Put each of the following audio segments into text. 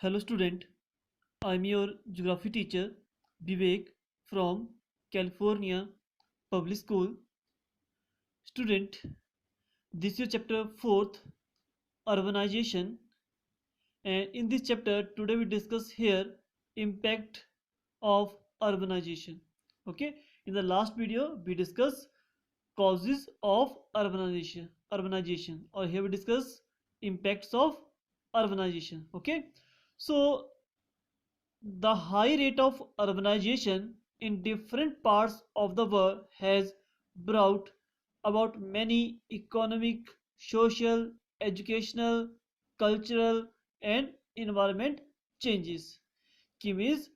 Hello student, I am your geography teacher Vivek from California Public School. Student, this is chapter 4th, urbanization, and in this chapter today we discuss here impact of urbanization. Okay, in the last video we discussed causes of urbanization, or here we discuss impacts of urbanization. Okay, so the high rate of urbanization in different parts of the world has brought about many economic, social, educational, cultural and environment changes. कि means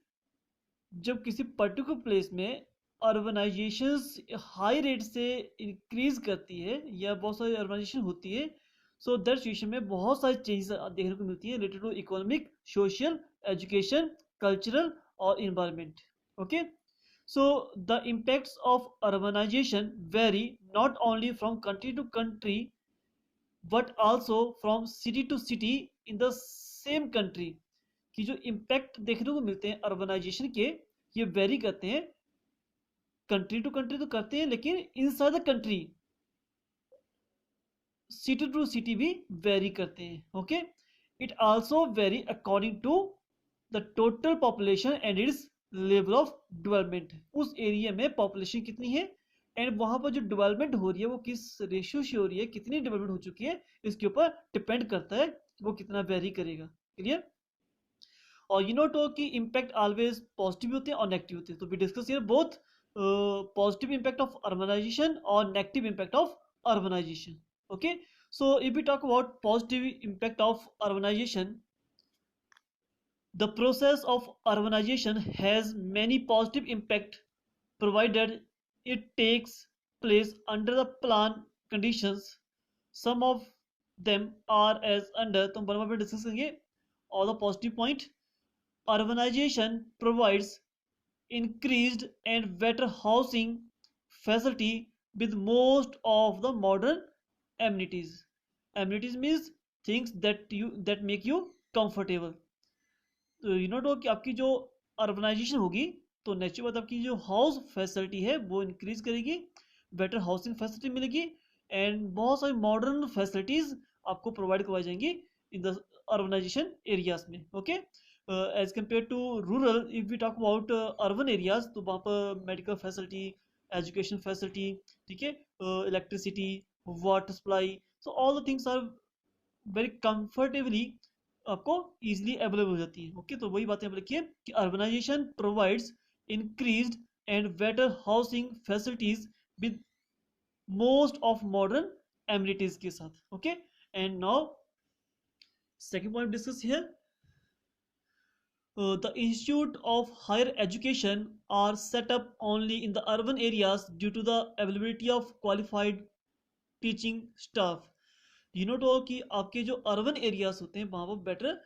जब किसी particular place में urbanisation high rate से increase करती है या बहुत सारी अर्बनाइजेशन होती है, सो दैट सिचुएशन में बहुत सारी चेंजेस देखने को मिलती है related to economic, social, education, cultural or environment. Okay, so the impacts of urbanization vary not only from country to country but also from city to city in the same country. कि जो impact देखने को मिलते हैं urbanisation के, ये very करते हैं कंट्री टू कंट्री तो करते हैं, लेकिन inside the country city to city भी वेरी करते हैं. Okay, it also vary according to the total population and its level of development. उस एरिया में पॉपुलेशन कितनी है एंड वहां पर जो डेवलपमेंट हो रही है वो किस रेशियो से हो रही है, कितनी डेवलपमेंट हो चुकी है, इसके ऊपर डिपेंड करता है वो कितना वेरी करेगा. क्लियर? और यू नो तो कि इम्पैक्ट ऑलवेज पॉजिटिव होते हैं और नेगेटिव होते हैं. तो we discuss here both positive impact of urbanization और negative impact of urbanization. Okay, so if we talk about positive impact of urbanization, the process of urbanization has many positive impact provided it takes place under the plan conditions. Some of them are as under, तो हम बार discuss करेंगे all the positive point. Urbanization provides increased and better housing facility with most of the modern amenities. Amenities means things that make you comfortable. तो you know कि आपकी जो urbanisation होगी तो natural बात आपकी जो हाउस फैसिलिटी है वो इंक्रीज करेगी, बेटर हाउसिंग फैसिलिटी मिलेगी एंड बहुत सारी मॉडर्न फैसिलिटीज आपको प्रोवाइड करवाई जाएंगी इन द अर्बनाइजेशन एरियाज में. Okay, as compare to rural, if we talk about urban areas तो वहाँ पर मेडिकल फैसिलिटी, एजुकेशन फैसिलिटी, ठीक है, electricity, water supply, so all the things are very comfortably आपको इजीली अवेलेबल हो जाती है. ओके, तो वही बातें आप लिखिए कि urbanization provides increased and better housing facilities with most of modern amenities के साथ. Okay, and now second point discuss here. The institute of higher education are set up only in the urban areas due to the availability of qualified teaching staff. You know तो कि आपके जो urban areas होते हैं वहाँ पर better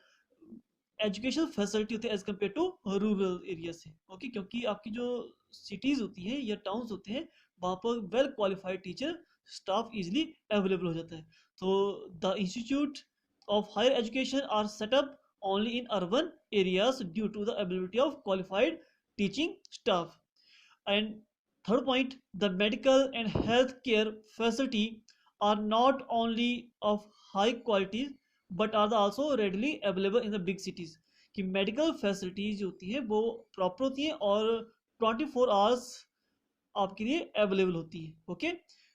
education facility होती है as compare to rural area से. ओके, क्योंकि आपकी जो सिटीज़ होती हैं या टाउन्स होते हैं वहाँ पर well qualified teacher staff easily available हो जाता है. तो the institute of higher education are set up only in urban areas due to the availability of qualified teaching staff. And third point, the medical and healthcare facility are not only of high quality but are also readily available in the big cities. कि medical facilities जो होती है वो proper होती है और 24 hours आपके लिए अवेलेबल होती है. Okay,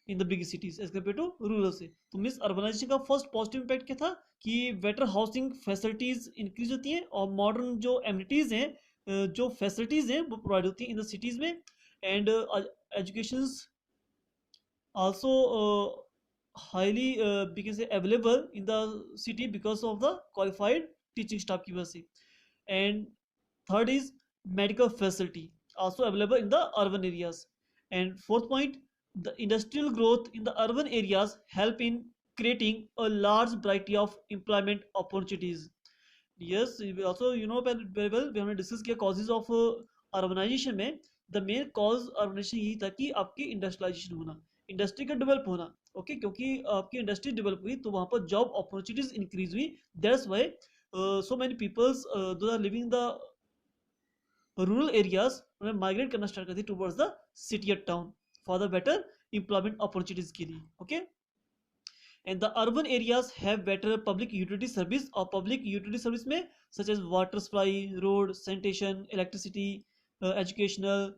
in the big cities as compare to rural से. तो मीन्स अर्बनाइजेशन का फर्स्ट पॉजिटिव इम्पैक्ट क्या था कि बेटर हाउसिंग फैसिलिटीज इंक्रीज होती हैं और मॉडर्न जो एमिनिटीज हैं, जो फैसिलिटीज हैं वो प्रोवाइड होती हैं इन द सिटीज में. And education also highly because से available in the city because of the qualified teaching staff की वजह से. And third is medical facility also available in the urban areas. And fourth point, the industrial growth in the urban areas help in creating a large variety of employment opportunities. Yes, also you know very well we हमने discuss किया causes of urbanization में. the main cause urbanization यही था कि आपकी industrialisation होना, industry का develop होना. ओके, क्योंकि आपकी इंडस्ट्री डेवलप हुई तो वहाँ पर जॉब अपॉर्चुनिटीज इंक्रीज हुई. That's why so many peoples those are living in the rural areas उन्हें माइग्रेट करना स्टार्ट करती टुवर्ड्स द सिटी और town for the better employment opportunities के लिए. Okay, and the urban areas have better public utility service. और public utility service में such as water supply, road, sanitation, electricity, educational,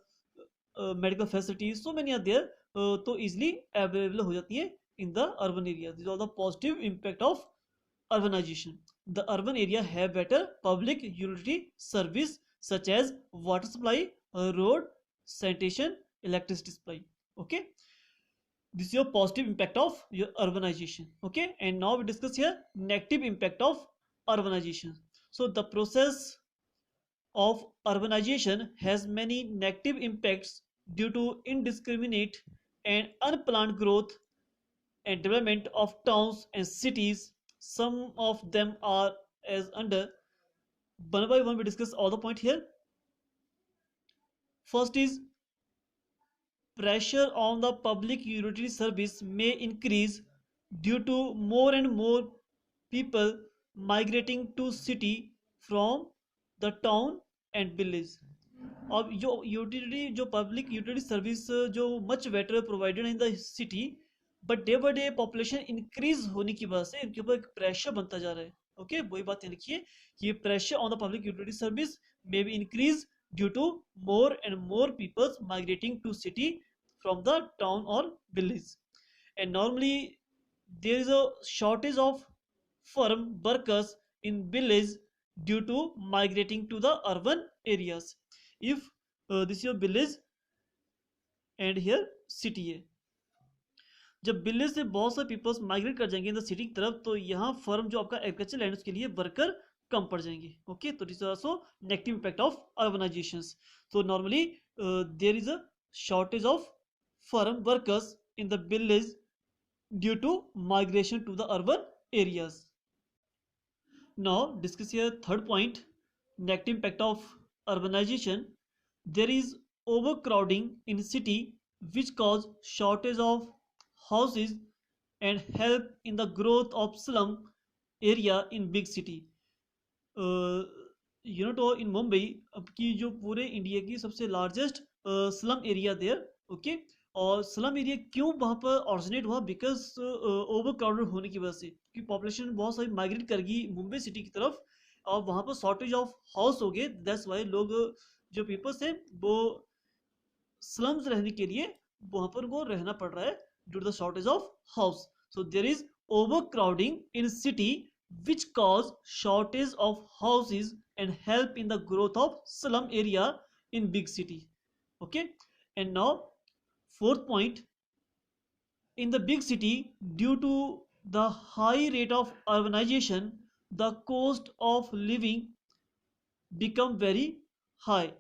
medical facilities, so many are there, तो easily available हो जाती है in the urban area. This are the positive impact of urbanization. The urban area have better public utility service such as water supply, road, sanitation, electricity supply. Okay, this is your positive impact of your urbanization. Okay, and now we discuss here negative impact of urbanization. So the process of urbanization has many negative impacts due to indiscriminate and unplanned growth and development of towns and cities. Some of them are as under. One by one we discuss all the point here. First is pressure on the public utility service may increase due to more and more people migrating to city from the town and village. अब जो utility जो public utility service जो much better provided in the city, but day by day population increase होने की वजह से इनके ऊपर एक प्रेशर बनता जा रहा है. ओके, वही बात याद रखिए कि pressure on the public utility service may be increase due to more and more peoples migrating to city from the town और village. And normally there is a shortage of farm workers in village due to migrating to the urban areas. If this your village and here city है, जब village से बहुत सारे peoples migrate कर जाएंगे इन the city की तरफ, तो यहाँ फर्म जो आपका एग्रीकल्चर लैंड उसके लिए वर्कर कम पड़ जाएंगे. ओके, तो this is also negative impact of urbanizations. तो normally there is a shortage of farm workers in the village due to migration to the urban areas. Now discuss here third point, negative impact of urbanization. There is overcrowding in city which cause shortage of houses and help in the growth of slum area in big city. तो in Mumbai अब की जो पूरे India की सबसे largest slum area there. Okay, और slum area क्यों वहाँ पर ऑरिजिनेट हुआ? बिकॉज ओवर क्राउडेड होने की वजह से, क्योंकि पॉपुलेशन बहुत सारी माइग्रेट कर गई मुंबई सिटी की तरफ और वहाँ पर शॉर्टेज ऑफ हाउस हो गए. दैट्स वाई लोग जो पीपल्स हैं वो स्लम्स रहने के लिए वहाँ पर वो रहना पड़ रहा है due to the shortage of house. So there is overcrowding in city which cause shortage of houses and help in the growth of slum area in big city. Okay, and now fourth point, in the big city due to the high rate of urbanization the cost of living become very high.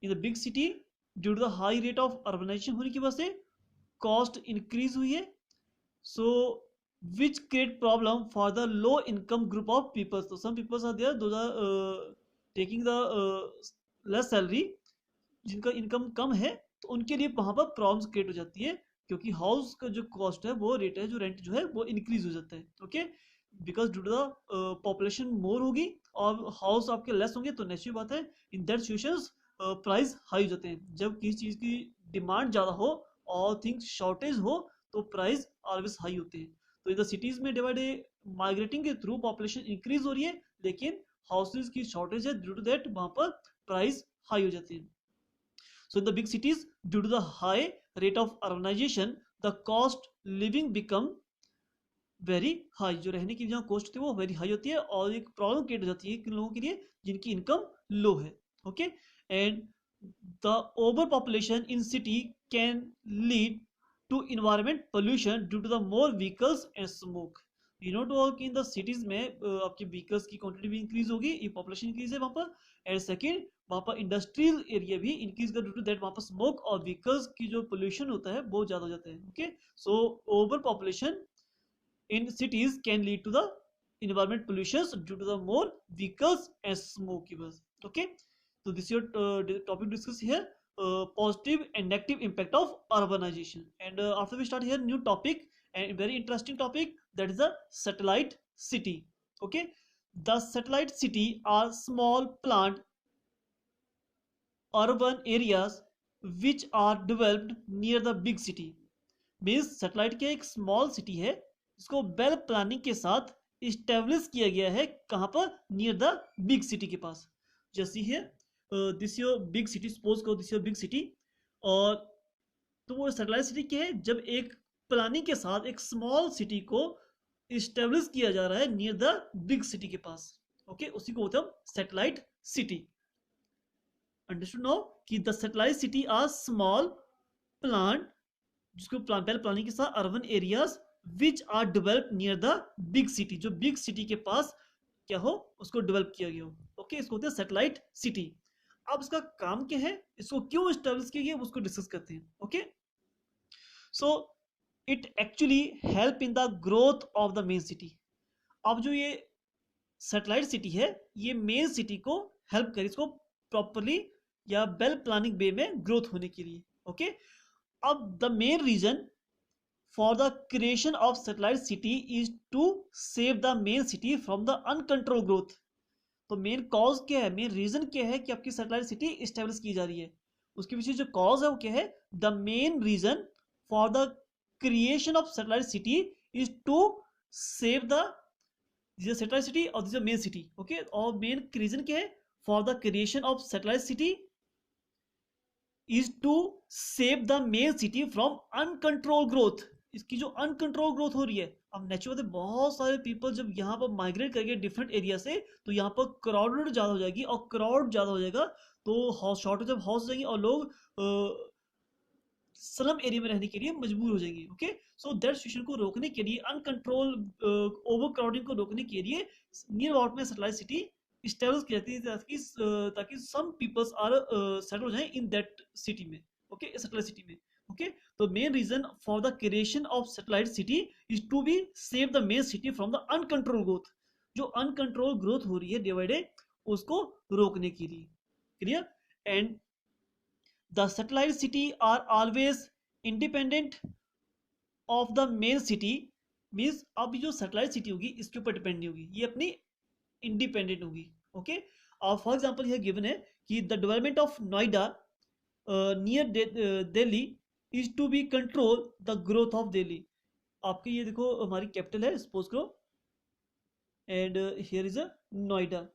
In the big city due to the high rate of urbanization होने की वजह से cost increase हुई है. So which create problem for the low income group of people. So some people are there those are taking the less salary, जिनका income कम है, तो उनके लिए वहाँ पर प्रॉब्लम्स क्रिएट हो जाती है क्योंकि हाउस का जो कॉस्ट है वो रेट है जो रेंट जो है वो इंक्रीज हो जाता है. Okay, because due to the population more होगी और हाउस आपके लेस होंगे, तो नेचुरल बात है in that situations price high हो जाते हैं. जब किसी चीज़ की डिमांड ज़्यादा हो और थिंग्स शॉर्टेज हो तो प्राइस ऑलवेज हाई होते हैं. तो इन द सिटीज में डे बाय डे माइग्रेटिंग के थ्रू पॉपुलेशन इंक्रीज हो रही है, लेकिन हाउसेज की शॉर्टेज है, ड्यू टू दैट वहां पर प्राइस हाई हो जाती है. So in the big cities due to the high rate of urbanization the cost living become very high. जो रहने की जहाँ कॉस्ट होती है वो वेरी हाई होती है और एक प्रॉब्लम क्रिएट हो जाती है किन लोगों के लिए जिनकी इनकम लो है. Okay, and the over population in city can lead to environment pollution due to the more vehicles and smoke. You know to all कि in the cities में आपके vehicles की quantity भी increase होगी, ये population increase है वहाँ पर, and second वहाँ पर industrial area भी increase कर due to that वहाँ पर smoke और vehicles की जो pollution होता है बहुत ज़्यादा हो जाता है. Okay, so over population in cities can lead to the environment pollutions due to the more vehicles and smoke की वजह. Okay, so this is your topic discuss here. Positive and negative impact of urbanization, and after we start here new topic and very interesting topic, that is a satellite city. Okay, the satellite city are small planned urban areas which are developed near the big city. Means satellite के एक small city है जिसको well planning के साथ establish किया गया है, कहाँ पर, नियर द बिग सिटी के पास. जैसे है this your big city, suppose करो दिस योर बिग सिटी, और तो वो सैटेलाइट सिटी क्या है, जब एक प्लानिंग के साथ एक स्मॉल सिटी को इस्टेब्लिश किया जा रहा है नियर द बिग सिटी के पास. ओके, उसी को बोलते हैं सैटेलाइट सिटी. अंडरस्टूड नाउ कि the satellite city are small planned, जिसको वेल प्लानिंग के साथ urban areas which are develop near the big city, जो बिग सिटी के पास क्या हो उसको डेवलप किया गया हो. ओके, इसको होते हैं सैटेलाइट सिटी. अब इसका काम क्या है, इसको क्यों एस्टेब्लिश किया गया, उसको डिस्कस करते हैं. Okay, so it actually help in the growth of the main city. अब जो ये सैटेलाइट सिटी है ये मेन सिटी को हेल्प करे, इसको प्रॉपरली या वेल प्लानिंग वे में ग्रोथ होने के लिए. ओके, अब the main reason for the creation of satellite city is to save the main city from the uncontrol growth. तो मेन कॉज क्या है, मेन रीजन क्या है कि आपकी सैटेलाइट सिटी इस्टेब्लिश की जा रही है, उसके पीछे जो कॉज है वो क्या है. The main reason for the creation of satellite city is to save the satellite city और दिस मेन सिटी. ओके, और मेन रीजन क्या है for the creation of satellite city is to save the main city from uncontrol growth. इसकी जो uncontrol growth हो रही है, अब नेचुरली बहुत सारे पीपल जब यहाँ पर माइग्रेट करेंगे डिफरेंट एरिया से, तो यहाँ पर क्राउडेड ज़्यादा हो जाएगी, और क्राउड ज़्यादा हो जाएगा तो हाउस शॉर्टेज ऑफ हाउस हो जाएगी और लोग स्लम एरिया में रहने के लिए मजबूर हो जाएंगे. ओके, सो दैट सिचुएशन को रोकने के लिए, अनकंट्रोल ओवर क्राउडिंग को रोकने के लिए नियर अबाउट में सैटेलाइट सिटी इस्टेब्लिश की जाती है ताकि सम पीपल्स आर सेटल हो जाए इन दैट सिटी में. ओके, सैटेलाइट सिटी में. ओके, तो main reason for the creation of satellite city is to be save the main city from the uncontrol growth. जो अनकंट्रोल ग्रोथ हो रही है day by day, उसको रोकने के लिए. Clear? And the satellite city are always independent of the main city. Means अब जो सैटेलाइट सिटी होगी इसके ऊपर डिपेंड नहीं होगी, ये अपनी इंडिपेंडेंट होगी. ओके, और फॉर एग्जांपल यह गिवन है कि the development of Noida near Delhi is to be control the growth of Delhi. आपके ये देखो हमारी कैपिटल है, सपोज करो, and here is a Noida.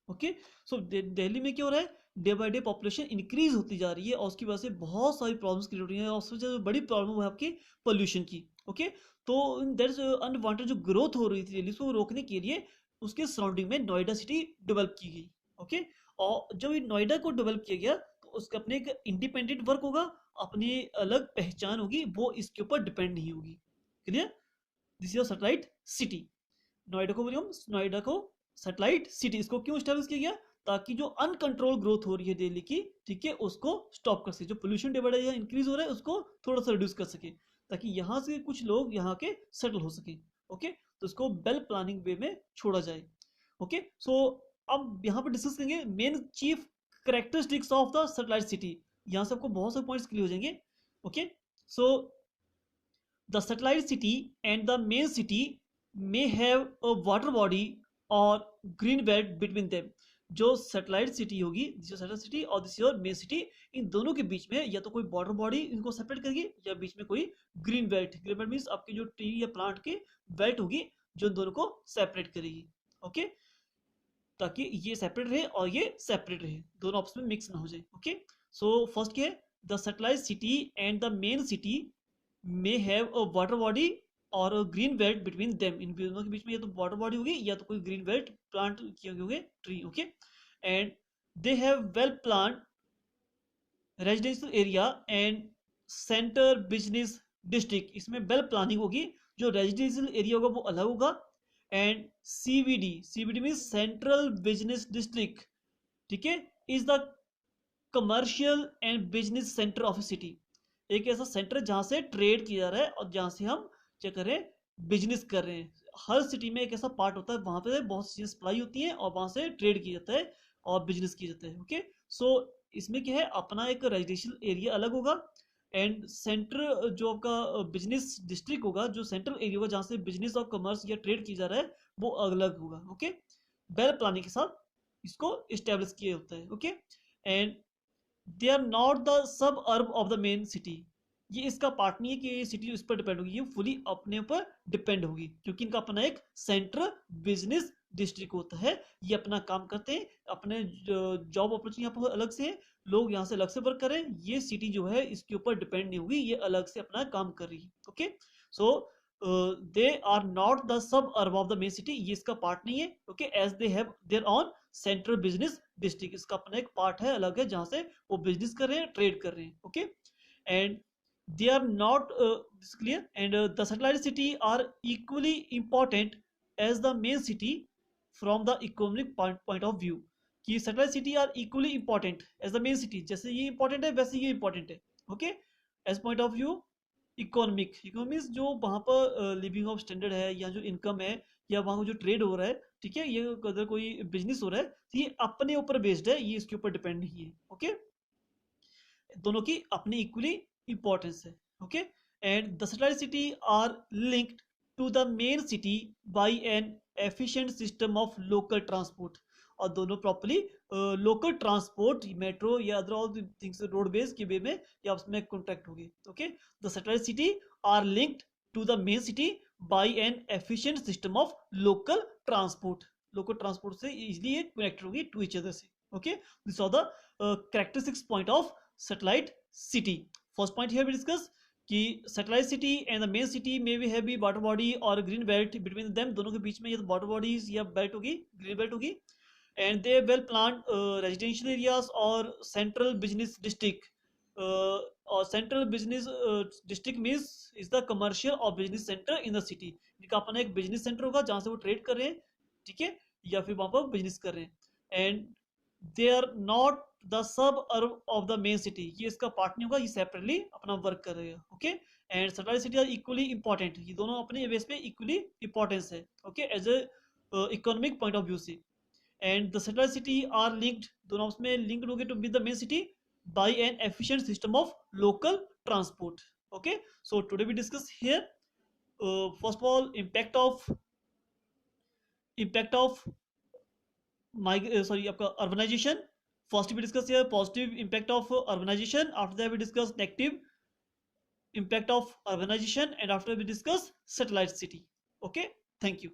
Okay, so Delhi में क्या हो रहा है, day by day population increase होती जा रही है और उसकी वजह से बहुत सारी प्रॉब्लम्स क्रिएट हो रही हैं, और सबसे बड़ी प्रॉब्लम है आपकी पोल्यूशन की. ओके, तो दैट इज अनवांटेड जो ग्रोथ हो रही थी दिल्ली, उसको रोकने के लिए उसके सराउंडिंग में नोएडा सिटी डेवलप की गई. ओके, और जब ये नोएडा को डेवलप किया गया तो उसका अपने एक इंडिपेंडेंट वर्क होगा, अपनी अलग पहचान होगी, वो इसके ऊपर डिपेंड नहीं होगी. Clear? This is satellite city. Noida को बोलिए हम, नोएडा को सैटेलाइट सिटी. इसको क्यों एस्टेब्लिश किया गया, ताकि जो अनकंट्रोल ग्रोथ हो रही है दिल्ली की, ठीक है, उसको स्टॉप कर सके. जो pollution day by day increase हो रहा है उसको थोड़ा सा रिड्यूस कर सके, ताकि यहाँ से कुछ लोग यहाँ के सेटल हो सके. ओके, तो इसको वेल प्लानिंग वे में छोड़ा जाए. ओके, सो अब यहाँ पर डिस्कस करेंगे main chief characteristics of the satellite city. यहाँ से आपको बहुत सारे पॉइंट्स क्लियर हो जाएंगे. Okay, so the satellite city and the main city may have a water body or green belt between them. जो सैटेलाइट सिटी होगी, जो सैटेलाइट सिटी और दिस योर मेन सिटी, इन दोनों के बीच में या तो कोई वाटर बॉडी इनको सेपरेट करेगी या बीच में कोई green belt. Green belt means आपकी जो ट्री या प्लांट की बेल्ट होगी जो दोनों को सेपरेट करेगी. ओके, ताकि ये सेपरेट रहे और ये सेपरेट रहे, दोनों आपस में मिक्स ना हो जाए. ओके, सो फर्स्ट क्या है, the satellite city and the main city may have a water body और ग्रीन बेल्ट बिटवीन देम. इन दोनों के बीच में या तो वाटर बॉडी होगी या तो कोई ग्रीन बेल्ट प्लांट किए होंगे, tree. Okay, and they have well plan residential area and centre business district. इसमें वेल प्लानिंग होगी, जो रेजिडेंशियल एरिया होगा वो अलग होगा. And CBD, CBD mean central business district, ठीक है, is the commercial and business centre of A city. एक ऐसा सेंटर जहां से ट्रेड किया जा रहा है और जहां से हम क्या कर रहे हैं, बिजनेस कर रहे हैं. हर सिटी में एक ऐसा पार्ट होता है वहां पे बहुत सी चीजें सप्लाई होती है और वहां से ट्रेड किया जाता है और बिजनेस किया जाता है. ओके, सो इसमें क्या है, अपना एक रेजिडेंशियल एरिया अलग होगा एंड सेंटर जो आपका बिजनेस डिस्ट्रिक्ट होगा, जो सेंट्रल एरिया होगा जहाँ से बिजनेस और कमर्स या ट्रेड किया जा रहा है, वो अलग होगा। ओके, वेल प्लानिंग के साथ इसको इस्टेब्लिश किया होता है। Okay, and they are not the suburb of the main city. ये इसका पार्ट नहीं है कि ये सिटी इस पर डिपेंड होगी, ये फुली अपने ऊपर डिपेंड होगी, क्योंकि इनका अपना एक सेंट्रल बिजनेस डिस्ट्रिक्ट होता है। ये अपना काम करते हैं, अपने जॉब अपॉर्चुनिटी यहाँ पर अलग से है, लोग यहाँ से अलग से वर्क करें, ये सिटी जो है इसके ऊपर डिपेंड नहीं होगी, ये अलग से अपना काम कर रही है। Okay, so they are not the suburb of the main city, ये इसका पार्ट नहीं है। Okay, as they have their own central business district, इसका अपना एक पार्ट है, अलग है, जहां से वो बिजनेस कर रहे हैं, ट्रेड कर रहे हैं। Okay, and they are not this clear, and the satellite city are equally important as the main city from the economic point of view, कि satellite city are equally important as the main city, जैसे ये important है वैसे ये important है। Okay, as point of view economics जो वहाँ पर लिविंग ऑफ स्टैंडर्ड है, या जो इनकम है, या वहाँ जो ट्रेड हो रहा है, ठीक है, ये अगर कोई बिजनेस हो रहा है तो ये अपने ऊपर बेस्ड है, ये इसके ऊपर डिपेंड नहीं है। ओके, दोनों की अपनी इक्वली इंपॉर्टेंस है। Okay, and the satellite city are linked to the main city by an efficient system of local transport, और दोनों प्रॉपर्ली लोकल ट्रांसपोर्ट, मेट्रो या अदर ऑल थिंग्स रोडवेज के वे में या उसमें कॉन्टैक्ट होगी। Okay, the satellite city are linked to the main city by an efficient system of local transport से इजिली ये कनेक्ट होगी टू ईच अदर से। Okay, this are the characteristics point of satellite city. First point here we discuss कि satellite city and the main city may be have water body or green belt between them, दोनों के बीच में ये water bodies या belt होगी, green belt होगी, and they well planned residential areas और central business district, और central business district means is the commercial or business center in the city, इनका अपना एक business center होगा जहाँ से वो ट्रेड कर रहे हैं, ठीक है, या फिर वहाँ पर बिजनेस कर रहे हैं। And they are not the suburb of the main city, ये इसका पार्ट नहीं होगा, ये सेपरेटली अपना वर्क करेगा। Okay, and satellite city are equally important, ये दोनों अपने बेस पे इक्वली इंपॉर्टेंस है। Okay, as a economic point of view से, and the satellite city are linked, दोनों उसमें लिंक्ड हो गए to with the main city by an efficient system of local transport. Okay, so today we discuss here first of all impact of आपका urbanization. First we discuss here positive impact of urbanization, after that we discuss negative impact of urbanization, and after we discuss satellite city. Okay, thank you.